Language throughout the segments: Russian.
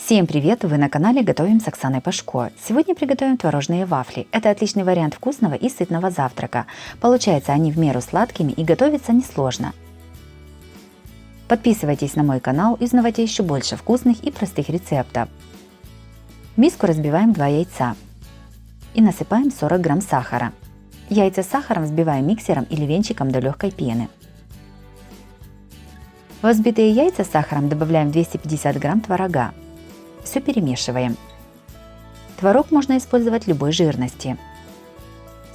Всем привет! Вы на канале Готовим с Оксаной Пашко. Сегодня приготовим творожные вафли. Это отличный вариант вкусного и сытного завтрака. Получаются они в меру сладкими и готовятся несложно. Подписывайтесь на мой канал и узнавайте еще больше вкусных и простых рецептов. В миску разбиваем 2 яйца и насыпаем 40 грамм сахара. Яйца с сахаром взбиваем миксером или венчиком до легкой пены. В взбитые яйца с сахаром добавляем 250 грамм творога. Все перемешиваем. Творог можно использовать любой жирности.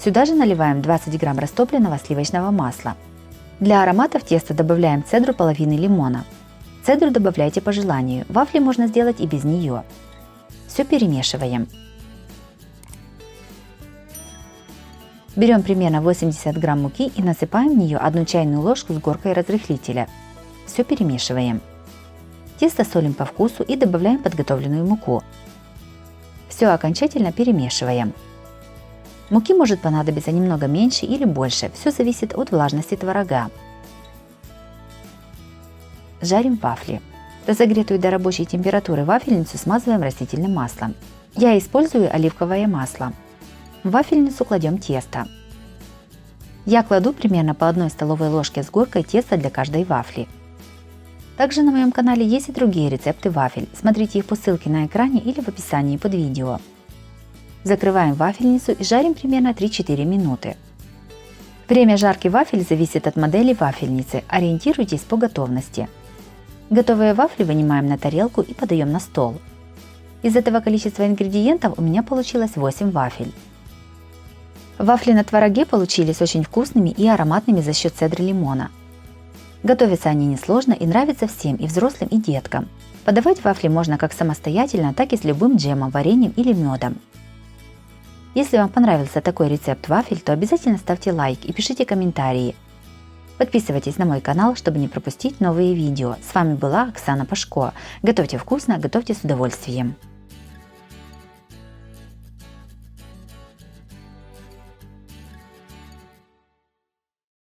Сюда же наливаем 20 грамм растопленного сливочного масла. Для аромата в тесто добавляем цедру половины лимона. Цедру добавляйте по желанию, вафли можно сделать и без нее. Все перемешиваем. Берем примерно 80 грамм муки и насыпаем в нее 1 чайную ложку с горкой разрыхлителя. Все перемешиваем. Тесто солим по вкусу и добавляем подготовленную муку. Все окончательно перемешиваем. Муки может понадобиться немного меньше или больше, все зависит от влажности творога. Жарим вафли. Разогретую до рабочей температуры вафельницу смазываем растительным маслом. Я использую оливковое масло. В вафельницу кладем тесто. Я кладу примерно по 1 столовой ложке с горкой теста для каждой вафли. Также на моем канале есть и другие рецепты вафель, смотрите их по ссылке на экране или в описании под видео. Закрываем вафельницу и жарим примерно 3-4 минуты. Время жарки вафель зависит от модели вафельницы, ориентируйтесь по готовности. Готовые вафли вынимаем на тарелку и подаем на стол. Из этого количества ингредиентов у меня получилось 8 вафель. Вафли на твороге получились очень вкусными и ароматными за счет цедры лимона. Готовятся они несложно и нравятся всем, и взрослым, и деткам. Подавать вафли можно как самостоятельно, так и с любым джемом, вареньем или медом. Если вам понравился такой рецепт вафель, то обязательно ставьте лайк и пишите комментарии. Подписывайтесь на мой канал, чтобы не пропустить новые видео. С вами была Оксана Пашко. Готовьте вкусно, готовьте с удовольствием.